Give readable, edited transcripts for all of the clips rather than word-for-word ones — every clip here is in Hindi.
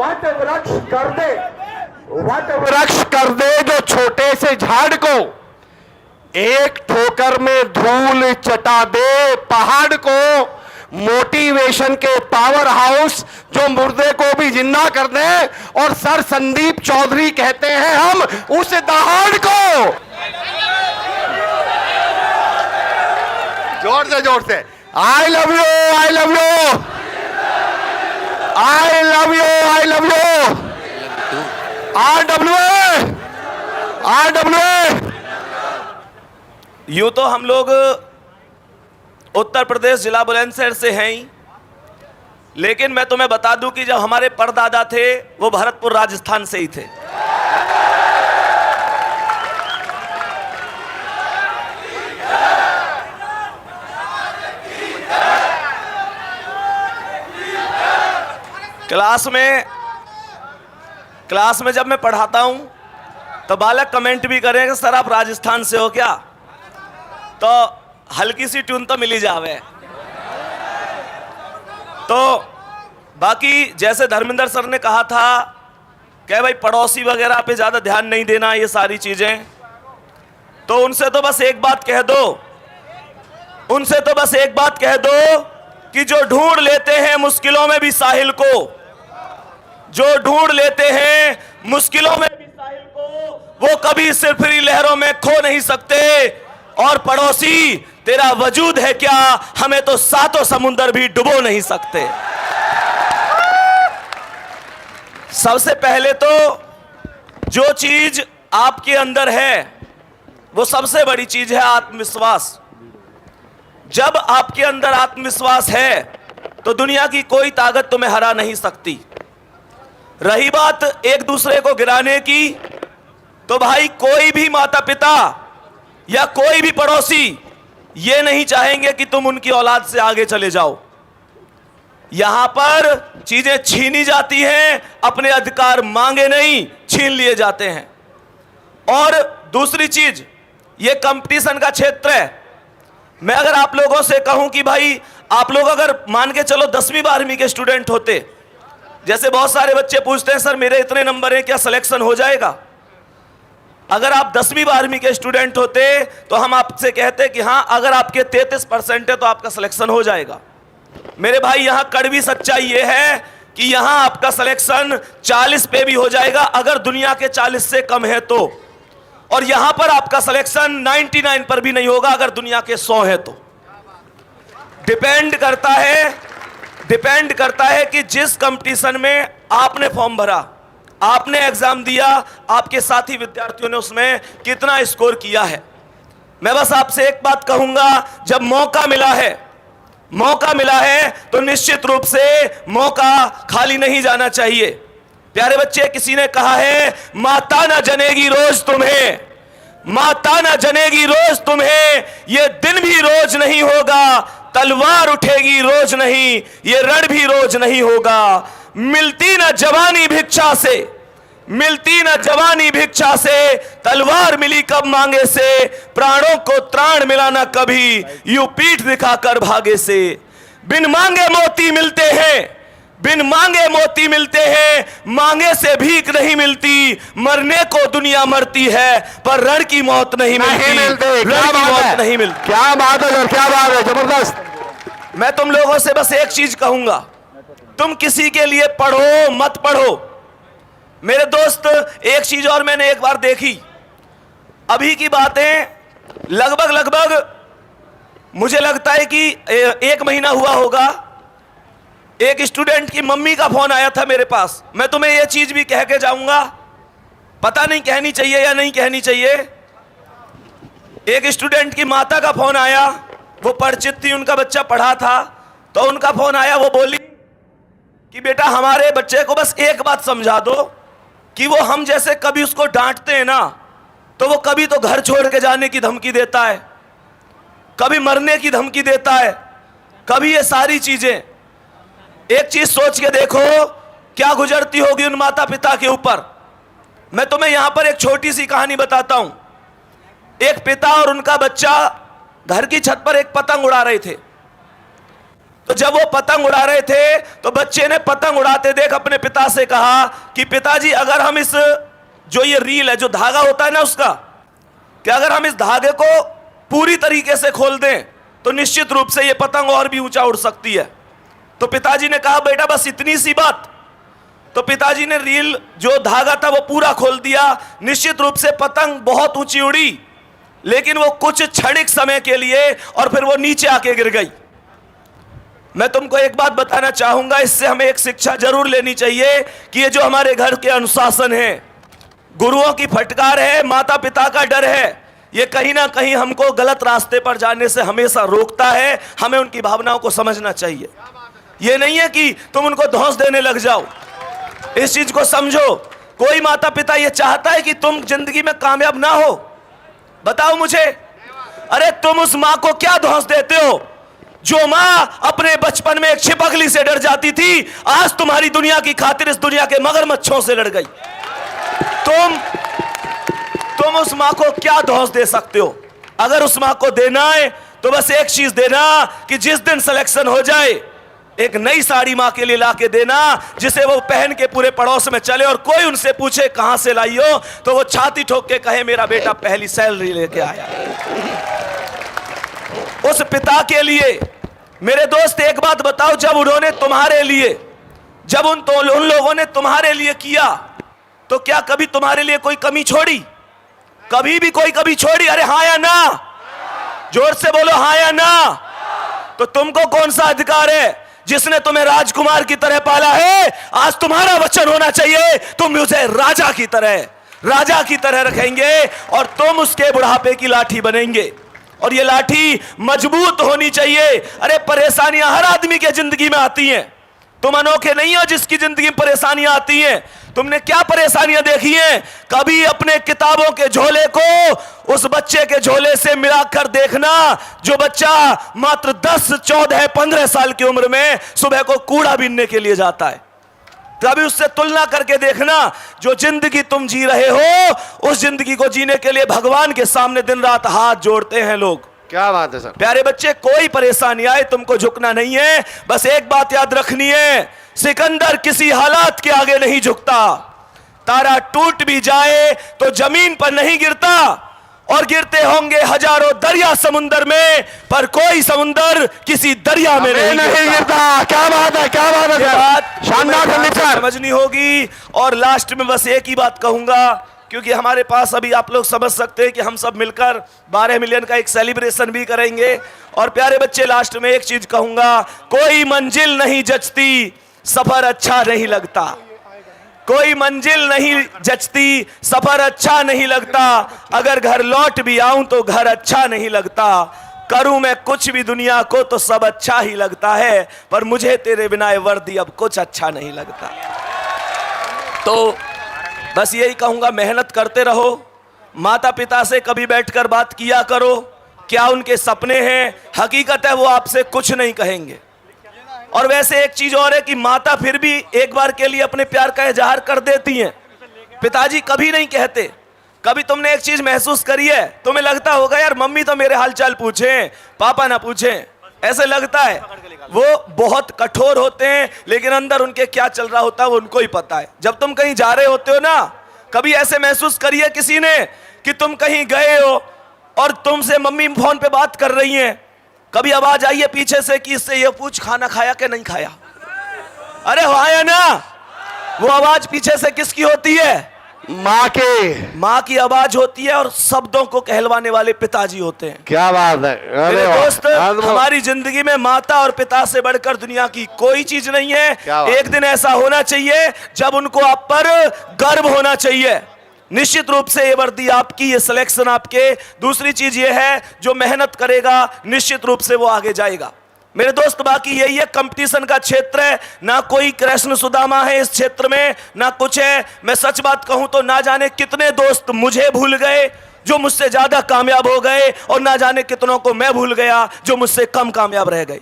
वट वृक्ष कर दे जो छोटे से झाड़ को, एक ठोकर में धूल चटा दे पहाड़ को। मोटिवेशन के पावर हाउस जो मुर्दे को भी जिंदा कर दे, और सर संदीप चौधरी कहते हैं हम उस दहाड़ को। जोर से I love you, I love you, I love you, I love you. RWA, RWA। यूं तो हम लोग उत्तर प्रदेश जिला बुलंदशहर से हैं ही, लेकिन मैं तुम्हें बता दूं कि जब हमारे परदादा थे वो भरतपुर राजस्थान से ही थे। क्लास में जब मैं पढ़ाता हूं तो बालक कमेंट भी करें कि सर आप राजस्थान से हो क्या, तो हल्की सी ट्यून तो मिली जावे। तो बाकी जैसे धर्मेंद्र सर ने कहा था कि भाई पड़ोसी वगैरह पे ज्यादा ध्यान नहीं देना, ये सारी चीजें, तो उनसे तो बस एक बात कह दो, उनसे तो बस एक बात कह दो कि जो ढूंढ लेते हैं मुश्किलों में भी साहिल को, जो ढूंढ लेते हैं मुश्किलों में भी साहिल को, वो कभी सिरफिरी लहरों में खो नहीं सकते। और पड़ोसी तेरा वजूद है क्या, हमें तो सातों समुंदर भी डुबो नहीं सकते। सबसे पहले तो जो चीज आपके अंदर है वो सबसे बड़ी चीज है आत्मविश्वास। जब आपके अंदर आत्मविश्वास है तो दुनिया की कोई ताकत तुम्हें हरा नहीं सकती। रही बात एक दूसरे को गिराने की, तो भाई कोई भी माता पिता या कोई भी पड़ोसी ये नहीं चाहेंगे कि तुम उनकी औलाद से आगे चले जाओ। यहां पर चीजें छीनी जाती हैं, अपने अधिकार मांगे नहीं, छीन लिए जाते हैं। और दूसरी चीज, ये कंपटीशन का क्षेत्र है। मैं अगर आप लोगों से कहूं कि भाई आप लोग अगर मान के चलो 10वीं 12वीं के स्टूडेंट होते, जैसे बहुत सारे बच्चे पूछते हैं सर मेरे इतने नंबर हैं क्या सिलेक्शन हो जाएगा। अगर आप 10वीं 12वीं के स्टूडेंट होते तो हम आपसे कहते कि हाँ अगर आपके 33% है तो आपका सिलेक्शन हो जाएगा। मेरे भाई यहाँ कड़वी सच्चाई ये है कि यहाँ आपका सिलेक्शन 40 पे भी हो जाएगा अगर दुनिया के 40 से कम है तो, और यहाँ पर आपका सिलेक्शन 99 पर भी नहीं होगा अगर दुनिया के 100 है तो। डिपेंड करता है कि जिस कंपटीशन में आपने फॉर्म भरा, आपने एग्जाम दिया, आपके साथी विद्यार्थियों ने उसमें कितना स्कोर किया है। मैं बस आपसे एक बात कहूंगा, जब मौका मिला है तो निश्चित रूप से मौका खाली नहीं जाना चाहिए। प्यारे बच्चे, किसी ने कहा है माता ना जनेगी रोज तुम्हें, माता ना जनेगी रोज तुम्हें, ये दिन भी रोज नहीं होगा, तलवार उठेगी रोज नहीं, ये रण भी रोज नहीं होगा। मिलती ना जवानी भिक्षा से, मिलती ना जवानी भिक्षा से, तलवार मिली कब मांगे से, प्राणों को त्राण मिला ना कभी, यूं पीठ दिखाकर भागे से। बिन मांगे मोती मिलते हैं, बिन मांगे मोती मिलते हैं, मांगे से भीख नहीं मिलती। मरने को दुनिया मरती है पर रण की मौत नहीं मिलती, रण की मौत नहीं मिलती। क्या बात है, क्या बात है, जबरदस्त। मैं तुम लोगों से बस एक चीज कहूंगा, तुम किसी के लिए पढ़ो मत पढ़ो। मेरे दोस्त, एक चीज और मैंने एक बार देखी, अभी की बातें लगभग मुझे लगता है कि 1 महीना हुआ होगा, एक स्टूडेंट की मम्मी का फोन आया था मेरे पास। मैं तुम्हें यह चीज भी कह के जाऊंगा, पता नहीं कहनी चाहिए या नहीं कहनी चाहिए। एक स्टूडेंट की माता का फोन आया, वो परिचित थी, उनका बच्चा पढ़ा था, तो उनका फोन आया, वो बोली कि बेटा हमारे बच्चे को बस एक बात समझा दो कि वो हम जैसे कभी उसको डांटते हैं ना तो वो कभी तो घर छोड़ के जाने की धमकी देता है, कभी मरने की धमकी देता है, कभी ये सारी चीजें। एक चीज सोच के देखो क्या गुजरती होगी उन माता पिता के ऊपर। मैं तुम्हें यहां पर एक छोटी सी कहानी बताता हूं। एक पिता और उनका बच्चा घर की छत पर एक पतंग उड़ा रहे थे, तो जब वो पतंग उड़ा रहे थे तो बच्चे ने पतंग उड़ाते देख अपने पिता से कहा कि पिताजी, अगर हम इस जो ये रील है, जो धागा होता है ना उसका, कि अगर हम इस धागे को पूरी तरीके से खोल दें तो निश्चित रूप से ये पतंग और भी ऊंचा उड़ सकती है। तो पिताजी ने कहा बेटा बस इतनी सी बात। तो पिताजी ने रील जो धागा था वो पूरा खोल दिया। निश्चित रूप से पतंग बहुत ऊंची उड़ी, लेकिन वो कुछ क्षणिक समय के लिए और फिर वो नीचे आके गिर गई। मैं तुमको एक बात बताना चाहूंगा, इससे हमें एक शिक्षा जरूर लेनी चाहिए कि ये जो हमारे घर के अनुशासन है, गुरुओं की फटकार है, माता पिता का डर है, ये कहीं ना कहीं हमको गलत रास्ते पर जाने से हमेशा रोकता है। हमें उनकी भावनाओं को समझना चाहिए। ये नहीं है कि तुम उनको धौंस देने लग जाओ। इस चीज को समझो। कोई माता पिता ये चाहता है कि तुम जिंदगी में कामयाब ना हो? बताओ मुझे। अरे तुम उस मां को क्या धौंस देते हो जो मां अपने बचपन में एक छिपकली से डर जाती थी, आज तुम्हारी दुनिया की खातिर इस दुनिया के मगरमच्छों से लड़ गई। तुम उस मां को क्या धौंस दे सकते हो? अगर उस मां को देना है तो बस एक चीज देना कि जिस दिन सिलेक्शन हो जाए एक नई साड़ी मां के लिए लाके देना, जिसे वो पहन के पूरे पड़ोस में चले और कोई उनसे पूछे कहां से लाई हो तो वो छाती ठोक के कहे मेरा बेटा पहली सैलरी लेके आया। उस पिता के लिए मेरे दोस्त एक बात बताओ, जब उन्होंने तुम्हारे लिए, जब उन लोगों ने तुम्हारे लिए किया तो क्या कभी तुम्हारे लिए कोई कमी छोड़ी? कभी भी कोई कमी छोड़ी? अरे हाँ या ना? जोर से बोलो हाँ या ना। तो तुमको कौन सा अधिकार है? जिसने तुम्हें राजकुमार की तरह पाला है, आज तुम्हारा वचन होना चाहिए तुम उसे राजा की तरह रखेंगे और तुम उसके बुढ़ापे की लाठी बनेंगे। और ये लाठी मजबूत होनी चाहिए। अरे परेशानियां हर आदमी के जिंदगी में आती हैं। तुम अनोखे नहीं हो जिसकी जिंदगी में परेशानियां आती हैं। तुमने क्या परेशानियां देखी हैं? कभी अपने किताबों के झोले को उस बच्चे के झोले से मिलाकर देखना जो बच्चा मात्र 10, 14, 15 साल की उम्र में सुबह को कूड़ा बीनने के लिए जाता है। कभी उससे तुलना करके देखना जो जिंदगी तुम जी रहे हो, उस जिंदगी को जीने के लिए भगवान के सामने दिन रात हाथ जोड़ते हैं लोग। क्या बात है सर। प्यारे बच्चे, कोई परेशानी आए तुमको झुकना नहीं है। बस एक बात याद रखनी है, सिकंदर किसी हालात के आगे नहीं झुकता। तारा टूट भी जाए तो जमीन पर नहीं गिरता, और गिरते होंगे हजारों दरिया समुंदर में, पर कोई समुंदर किसी दरिया में नहीं गिरता। क्या बात है, क्या बात है। बात शानदार समझनी होगी। और लास्ट में बस एक ही बात कहूंगा, क्योंकि हमारे पास अभी आप लोग समझ सकते हैं कि हम सब मिलकर 12 मिलियन का एक सेलिब्रेशन भी करेंगे। और प्यारे बच्चे, लास्ट में एक चीज कहूंगा, कोई मंजिल नहीं जचती, सफर अच्छा नहीं लगता। कोई मंजिल नहीं जचती, सफर अच्छा नहीं लगता। अगर घर लौट भी आऊं तो घर अच्छा नहीं लगता। करूं मैं कुछ भी दुनिया को तो सब अच्छा ही लगता है, पर मुझे तेरे बिना वर्दी अब कुछ अच्छा नहीं लगता। तो बस यही कहूंगा, मेहनत करते रहो। माता पिता से कभी बैठकर बात किया करो, क्या उनके सपने हैं। हकीकत है वो आपसे कुछ नहीं कहेंगे। और वैसे एक चीज और है कि माता फिर भी एक बार के लिए अपने प्यार का इजहार कर देती हैं, पिताजी कभी नहीं कहते। कभी तुमने एक चीज महसूस करी है, तुम्हें लगता होगा यार मम्मी तो मेरे हालचाल पूछें, पापा ना पूछें, ऐसे लगता है। वो बहुत कठोर होते हैं, लेकिन अंदर उनके क्या चल रहा होता है वो उनको ही पता है। जब तुम कहीं जा रहे होते हो ना, कभी ऐसे महसूस करिए किसी ने कि तुम कहीं गए हो और तुमसे मम्मी फोन पे बात कर रही हैं, कभी आवाज आई है पीछे से कि इससे ये पूछ खाना खाया कि नहीं खाया। अरे वाया ना, वो आवाज पीछे से किसकी होती है? माँ की आवाज होती है, और शब्दों को कहलवाने वाले पिताजी होते हैं। क्या बात है। मेरे दोस्त, हमारी जिंदगी में माता और पिता से बढ़कर दुनिया की कोई चीज नहीं है। एक दिन ऐसा होना चाहिए जब उनको आप पर गर्व होना चाहिए। निश्चित रूप से ये वर्दी आपकी, ये सिलेक्शन आपके। दूसरी चीज ये है, जो मेहनत करेगा निश्चित रूप से वो आगे जाएगा। मेरे दोस्त, बाकी यही है, कंपटीशन का क्षेत्र है, ना कोई कृष्ण सुदामा है इस क्षेत्र में, ना कुछ है। मैं सच बात कहूं तो ना जाने कितने दोस्त मुझे भूल गए जो मुझसे ज्यादा कामयाब हो गए, और ना जाने कितनों को मैं भूल गया जो मुझसे कम कामयाब रह गए।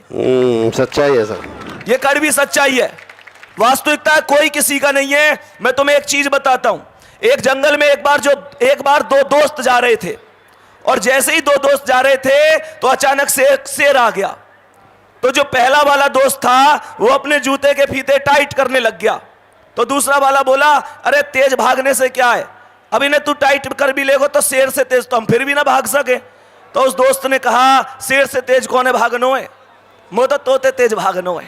सच्चाई है सर, ये कड़वी सच्चाई है। वास्तविकता कोई किसी का नहीं है। मैं तुम्हें एक चीज बताता हूं। एक जंगल में एक बार दो दोस्त जा रहे थे, और जैसे ही दो दोस्त जा रहे थे तो अचानक से एक शेर आ गया। तो जो पहला वाला दोस्त था वो अपने जूते के फीते टाइट करने लग गया। तो दूसरा वाला बोला, अरे तेज भागने से क्या है, अब इन्हें तू टाइट कर भी लेगो तो शेर से तेज तो हम फिर भी ना भाग सके। तो उस दोस्त ने कहा, शेर से तेज कौन है भागनो है, मो तो तोते तेज भागनो है।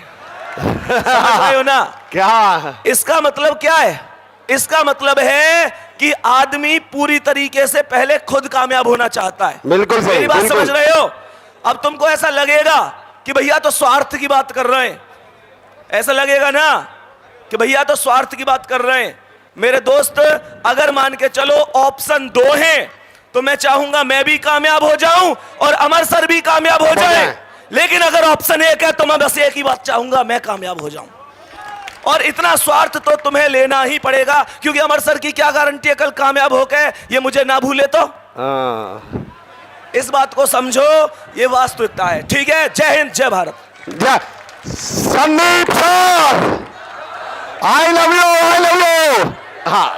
समझ रहे हो ना क्या? इसका मतलब क्या है? इसका मतलब है कि आदमी पूरी तरीके से पहले खुद कामयाब होना चाहता है। बिल्कुल सही, मेरी बात बिल्कुल। समझ रहे हो? अब तुमको ऐसा लगेगा कि भैया तो स्वार्थ की बात कर रहे हैं, ऐसा लगेगा ना कि भैया तो स्वार्थ की बात कर रहे हैं। मेरे दोस्त, अगर मान के चलो ऑप्शन 2 है तो मैं चाहूंगा मैं भी कामयाब हो जाऊं और अमर सर भी कामयाब हो जाए। लेकिन अगर ऑप्शन 1 है तो मैं बस एक ही बात चाहूंगा, मैं कामयाब हो जाऊं। और इतना स्वार्थ तो तुम्हें लेना ही पड़ेगा, क्योंकि अमर सर की क्या गारंटी है कल कामयाब होकर ये मुझे ना भूले तो। इस बात को समझो, ये वास्तविकता है। ठीक है, जय हिंद, जय भारत। जय Sandeep sir, I love you, I love you. हाँ,